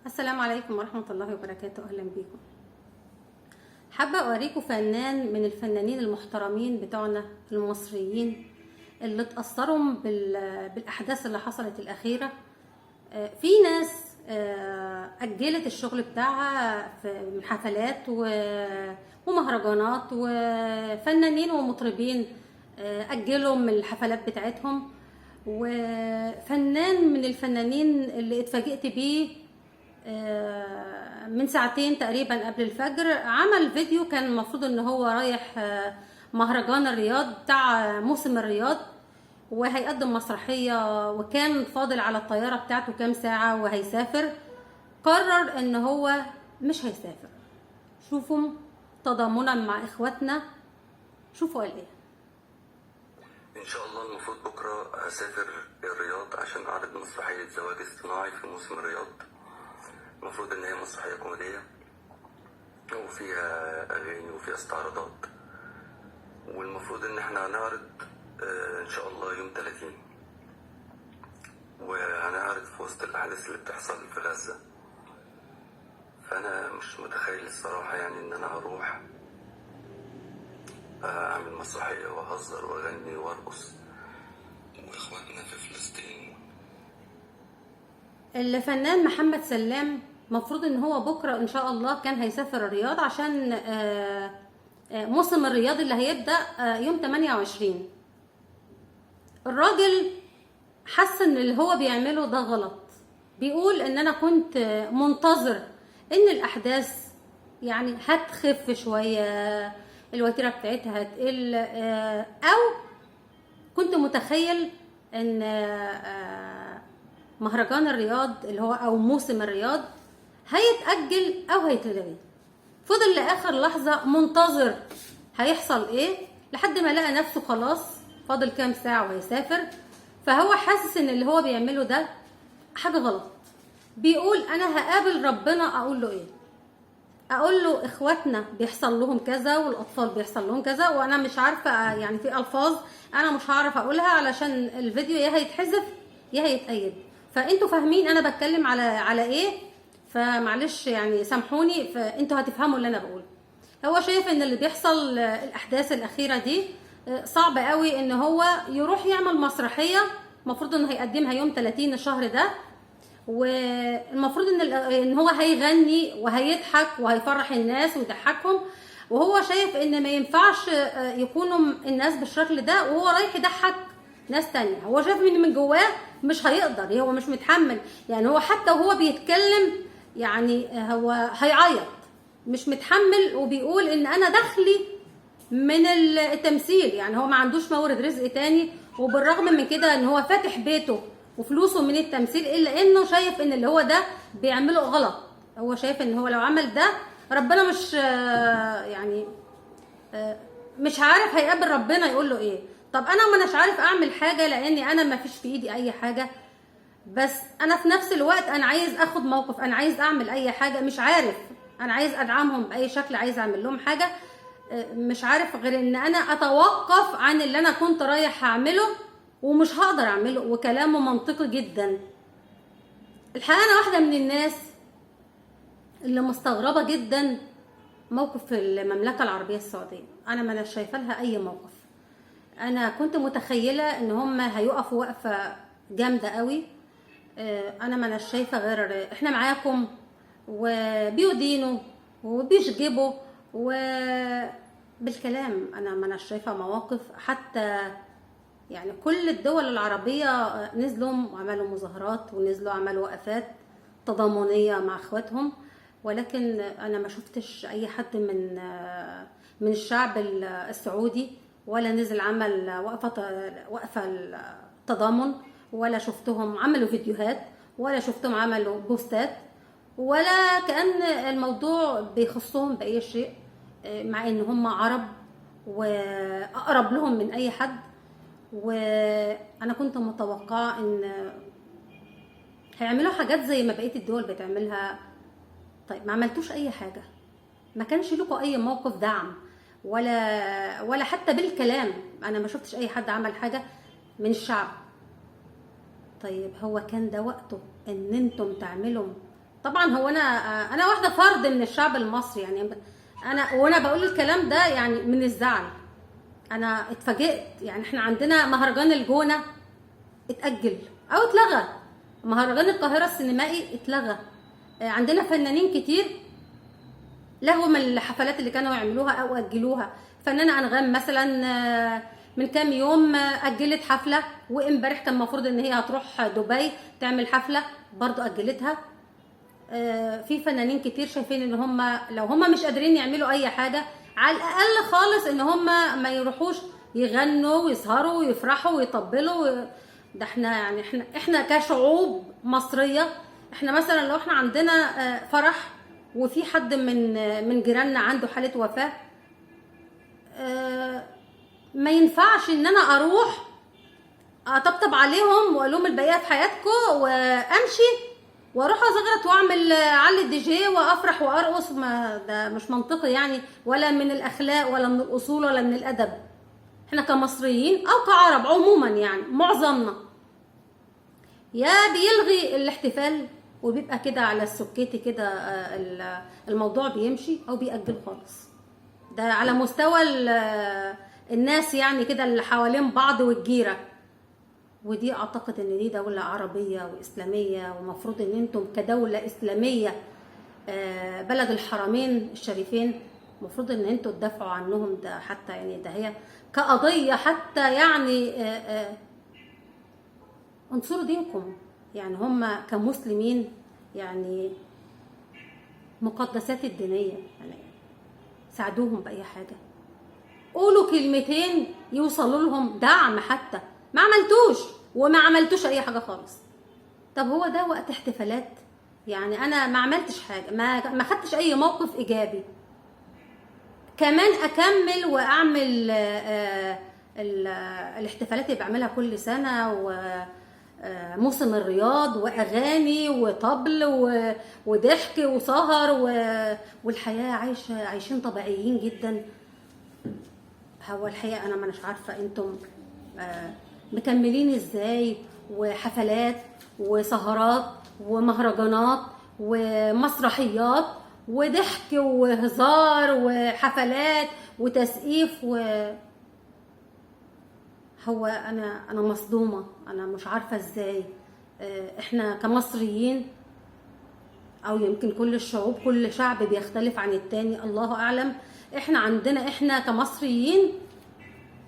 السلام عليكم ورحمة الله وبركاته. أهلا بيكم. حابة أوريكم فنان من الفنانين المحترمين بتوعنا المصريين اللي اتأثروا بالأحداث اللي حصلت الأخيرة. في ناس أجلت الشغل بتاعها في حفلات ومهرجانات، وفنانين ومطربين أجلوا من الحفلات بتاعتهم. وفنان من الفنانين اللي اتفاجئت بيه من ساعتين تقريبا قبل الفجر عمل فيديو، كان المفروض ان هو رايح مهرجان الرياض بتاع موسم الرياض وهيقدم مسرحية، وكان فاضل على الطيارة بتاعته كام ساعة وهيسافر. قرر ان هو مش هيسافر. شوفوا تضامنا مع اخواتنا، شوفوا قال ايه. ان شاء الله المفروض بكره هسافر الرياض عشان اعرض مسرحيه زواج اصطناعي في موسم الرياض. المفروض ان هي مسرحيه كوميديه وفيها اغاني وفيها استعراضات، والمفروض ان احنا هنعرض ان شاء الله يوم 30، وهنعرض في وسط الاحداث اللي بتحصل في غزه. فانا مش متخيل الصراحه يعني ان انا هروح اعمل مسرحيه واهزر واغني وارقص واخواتنا في فلسطين. الفنان محمد سلام مفروض ان هو بكره ان شاء الله كان هيسافر الرياض عشان موسم الرياض اللي هيبدا يوم 28. الراجل حس ان اللي هو بيعمله ده غلط. بيقول ان انا كنت منتظر ان الاحداث يعني هتخف شويه، الوتيره بتاعتها هتقل، او كنت متخيل ان مهرجان الرياض اللي هو او موسم الرياض هيتأجل او هيتلغي. فضل لاخر لحظة منتظر هيحصل ايه، لحد ما لقى نفسه خلاص فاضل كام ساعة وهيسافر. فهو حاسس ان اللي هو بيعمله ده حاجة غلط. بيقول انا هقابل ربنا اقول له ايه؟ اقول له اخواتنا بيحصل لهم كذا والاطفال بيحصل لهم كذا، وانا مش عارفة يعني في الفاظ انا مش هعرف اقولها علشان الفيديو يا هيتحذف يا هيتأيد. فانتوا فاهمين انا بتكلم على ايه، فمعلش يعني سامحوني، فانتوا هتفهموا اللي انا بقوله. هو شايف ان اللي بيحصل الاحداث الاخيره دي صعب قوي ان هو يروح يعمل مسرحيه. المفروض انه هيقدمها يوم 30 الشهر ده، والمفروض ان هو هيغني وهيضحك وهيفرح الناس ويضحكهم. وهو شايف ان ما ينفعش يكونوا الناس بالشكل ده وهو رايح يضحك ناس تانية. هو شايف ان من جواه مش هيقدر، هو مش متحمل. يعني هو حتى وهو بيتكلم يعني هو هيعيط، مش متحمل. وبيقول ان انا دخلي من التمثيل، يعني هو ما عندوش مورد رزق تاني، وبالرغم من كده ان هو فاتح بيته وفلوسه من التمثيل، الا انه شايف ان اللي هو ده بيعمله غلط. هو شايف ان هو لو عمل ده ربنا مش يعني مش عارف هيقابل ربنا يقول له ايه. طب انا ما اناش عارف اعمل حاجه لاني انا ما فيش في ايدي اي حاجه، بس انا في نفس الوقت انا عايز اخد موقف، انا عايز اعمل اي حاجه، مش عارف، انا عايز ادعمهم باي شكل، عايز اعمل لهم حاجه، مش عارف غير ان انا اتوقف عن اللي انا كنت رايح اعمله ومش هقدر اعمله. وكلامه منطقي جدا. الحقيقه انا واحده من الناس اللي مستغربه جدا موقف في المملكه العربيه السعوديه. انا ما شايفه لها اي موقف. انا كنت متخيله ان هم هيقفوا وقفه جامده قوي. انا ما شايفه غير احنا معاكم، وبيدينوا وبيشجبوا وبالكلام. انا ما شايفه مواقف. حتى يعني كل الدول العربيه نزلوا وعملوا مظاهرات ونزلوا عملوا وقفات تضامنيه مع اخواتهم، ولكن انا ما شفتش اي حد من الشعب السعودي ولا نزل عمل وقفه تضامن، ولا شفتهم عملوا فيديوهات، ولا شفتهم عملوا بوستات، ولا كأن الموضوع بيخصهم بأي شيء، مع ان هم عرب واقرب لهم من اي حد. وانا كنت متوقعه ان هيعملوا حاجات زي ما بقيه الدول بتعملها. طيب ما عملتوش اي حاجه، ما كانش لكم اي موقف دعم ولا حتى بالكلام. انا ما شفتش اي حد عمل حاجه من الشعب. طيب هو كان ده وقته ان انتم تعملوا طبعا هو انا واحده فرد من الشعب المصري، يعني وانا بقول الكلام ده يعني من الزعل. انا اتفاجئت، يعني احنا عندنا مهرجان الجونه اتاجل او اتلغى، مهرجان القاهره السينمائي اتلغى، عندنا فنانين كتير لغوا من الحفلات اللي كانوا يعملوها او اجلوها. فنانه انغام مثلا من كام يوم اجلت حفله، وامبارح كان المفروض ان هي هتروح دبي تعمل حفله برضو اجلتها. في فنانين كتير شايفين ان هم لو هم مش قادرين يعملوا اي حاجه، على الاقل خالص ان هم ما يروحوش يغنوا ويسهروا ويفرحوا ويطبلوا. ده احنا يعني احنا كشعوب مصريه، احنا مثلا لو احنا عندنا فرح وفي حد من جيراننا عنده حاله وفاه، ما ينفعش ان انا اروح اطبطب عليهم واقول لهم البقيه في حياتكم وامشي واروح ازغرط واعمل علي الدي جي وافرح وارقص. ما ده مش منطقي يعني، ولا من الاخلاق ولا من الاصول ولا من الادب. احنا كمصريين او كعرب عموما يعني معظمنا يا بيلغي الاحتفال وبيبقى كده على السكيتي كده الموضوع بيمشي، او بيأجل خالص. ده على مستوى الناس يعني كده اللي حوالين بعض والجيره. ودي اعتقد ان دي دولة عربية واسلامية، ومفروض ان انتم كدولة اسلامية بلد الحرمين الشريفين مفروض ان انتم تدافعوا عنهم. ده حتى يعني ده هي كقضية حتى يعني انصروا دينكم. يعني هم كمسلمين يعني مقدسات الدينية، يعني ساعدوهم بأي حاجة، قولوا كلمتين يوصلوا لهم دعم. حتى ما عملتوش وما عملتوش اي حاجه خالص. طب هو ده وقت احتفالات؟ يعني انا ما عملتش حاجه، ما خدتش اي موقف ايجابي. كمان اكمل واعمل الاحتفالات اللي بعملها كل سنه، وموسم الرياض واغاني وطبل وضحك وسهر والحياه عايشين طبيعيين جدا. هو الحقيقه انا مش عارفه انتم مكملين ازاي، وحفلات وسهرات ومهرجانات ومسرحيات وضحك وهزار وحفلات وتسقيف هو انا مصدومه، انا مش عارفه ازاي احنا كمصريين، او يمكن كل الشعوب كل شعب بيختلف عن التاني الله اعلم. احنا عندنا احنا كمصريين،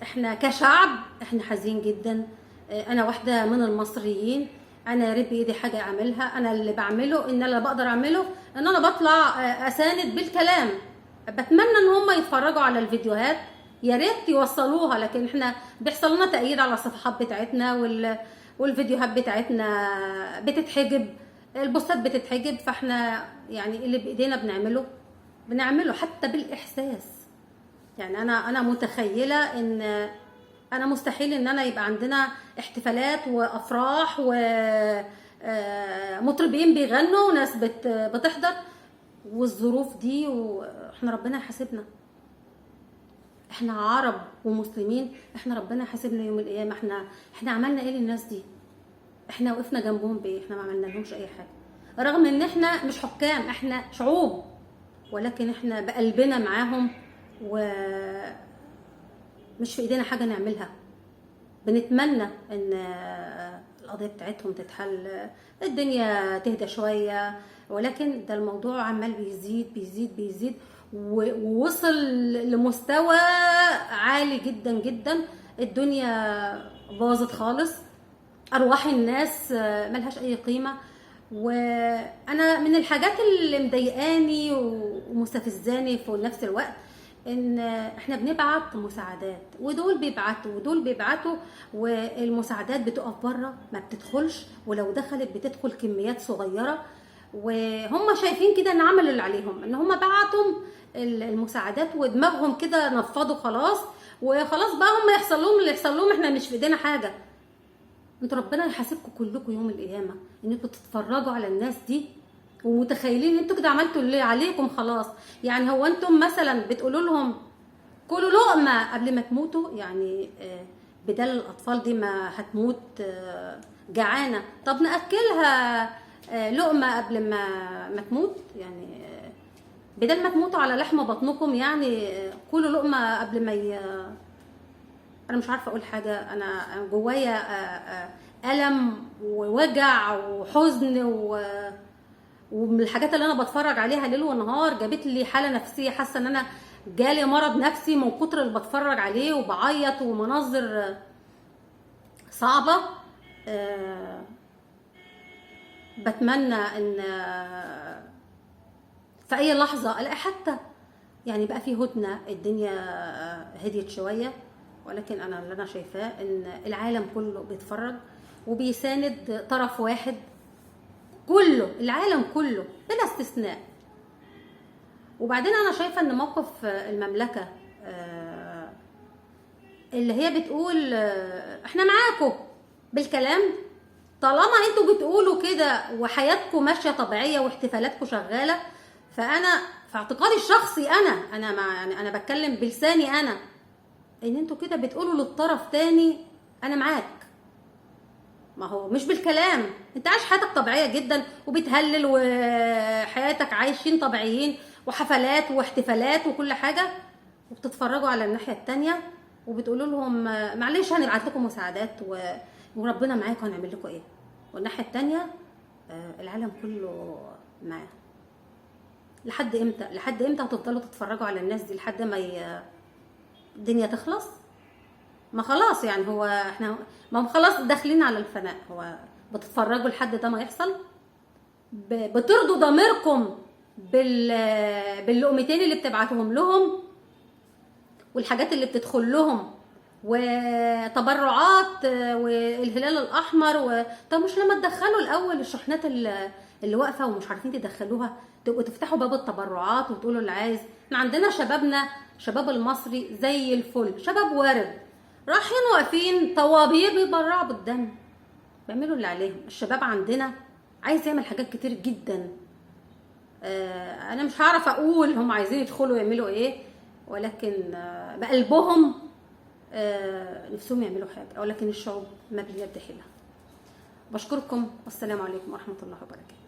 احنا كشعب احنا حزين جدا. انا واحده من المصريين، انا يا ريت بايدي حاجه اعملها. انا اللي بعمله ان انا بقدر اعمله ان انا بطلع اساند بالكلام. بتمنى ان هم يتفرجوا على الفيديوهات، يا ريت يوصلوها، لكن احنا بيحصل لنا تأييد على الصفحات بتاعتنا والفيديوهات بتاعتنا بتتحجب، البوستات بتتحجب. فاحنا يعني اللي بايدينا بنعمله حتى بالاحساس. يعني انا متخيله ان انا مستحيل ان انا يبقى عندنا احتفالات وافراح ومطربين بيغنوا وناس بتحضر والظروف دي، واحنا ربنا يحاسبنا. احنا عرب ومسلمين، احنا ربنا يحاسبنا يوم القيامه. احنا عملنا ايه للناس دي؟ احنا وقفنا جنبهم بايه؟ احنا ما عملنا لهمش اي حاجه، رغم ان احنا مش حكام، احنا شعوب، ولكن احنا بقلبنا معاهم ومش في ايدينا حاجه نعملها. بنتمنى ان القضيه بتاعتهم تتحل، الدنيا تهدى شويه، ولكن ده الموضوع عمال بيزيد بيزيد بيزيد ووصل لمستوى عالي جدا جدا. الدنيا باظت خالص، ارواح الناس ملهاش اي قيمه. وانا من الحاجات اللي مضايقاني ومستفزاني في نفس الوقت ان احنا بنبعت مساعدات، ودول بيبعتوا ودول بيبعتوا، والمساعدات بتقف بره ما بتدخلش، ولو دخلت بتدخل كميات صغيره. وهم شايفين كده ان عملوا اللي عليهم، ان هم بعتوا المساعدات ودماغهم كده نفضوا خلاص، وخلاص بقى هم يحصل لهم اللي يحصل لهم، احنا مش في ايدينا حاجه. انتوا ربنا يحاسبكم كلكم يوم القيامه ان انتوا تتفرجوا على الناس دي ومتخيلين ان انتوا كده عملتوا اللي عليكم خلاص. يعني هو انتم مثلا بتقولوا لهم كلوا لقمه قبل ما تموتوا؟ يعني بدل الاطفال دي ما هتموت جعانه، طب ناكلها لقمه قبل ما تموت، يعني بدل ما تموتوا على لحم بطنكم، يعني كلوا لقمه قبل ما انا مش عارفه اقول حاجه. انا جوايا الم ووجع وحزن ومن الحاجات اللي انا بتفرج عليها ليل ونهار جابت لي حاله نفسيه، حاسه ان انا جالي مرض نفسي من كتر اللي بتفرج عليه وبعيط ومناظر صعبه. بتمنى ان في اي لحظه الاقي حتى يعني بقى في هدنه، الدنيا هديت شويه، ولكن انا اللي انا شايفاه ان العالم كله بيتفرج وبيساند طرف واحد، كله العالم كله بلا استثناء. وبعدين انا شايفه ان موقف المملكه اللي هي بتقول احنا معاكم بالكلام، طالما انتوا بتقولوا كده وحياتكم ماشيه طبيعيه واحتفالاتكم شغاله، فانا في اعتقادي الشخصي انا يعني انا بتكلم بلساني انا، ان انتوا كده بتقولوا للطرف تاني انا معاك. ما هو مش بالكلام، انت عايش حياتك طبيعيه جدا وبتهلل وحياتك عايشين طبيعيين وحفلات واحتفالات وكل حاجه، وبتتفرجوا على الناحيه التانيه وبتقولوا لهم معلش هنبعت لكم مساعدات وربنا معاكم هنعمل لكم ايه، والناحيه التانيه العالم كله معاه. لحد امتى؟ لحد امتى هتفضلوا تتفرجوا على الناس دي؟ لحد ما الدنيا تخلص؟ ما خلاص يعني هو احنا ما هم خلاص داخلين على الفناء. هو بتتفرجوا لحد ده ما يحصل؟ بترضوا ضميركم باللقمتين اللي بتبعتهم لهم والحاجات اللي بتدخل لهم وتبرعات والهلال الاحمر طب مش لما تدخلوا الاول الشحنات اللي واقفه ومش عارفين تدخلوها، تبقوا تفتحوا باب التبرعات وتقولوا اللي عايز. احنا عندنا شبابنا، شباب المصري زي الفل، شباب وارد، رايحين واقفين طوابير بيبرعوا بالدم، بيعملوا اللي عليهم. الشباب عندنا عايز يعمل حاجات كتير جدا. انا مش هعرف اقول هم عايزين يدخلوا يعملوا ايه، ولكن بقلبهم نفسهم يعملوا حاجه، ولكن الشعوب ما باليد حيلها. بشكركم والسلام عليكم ورحمه الله وبركاته.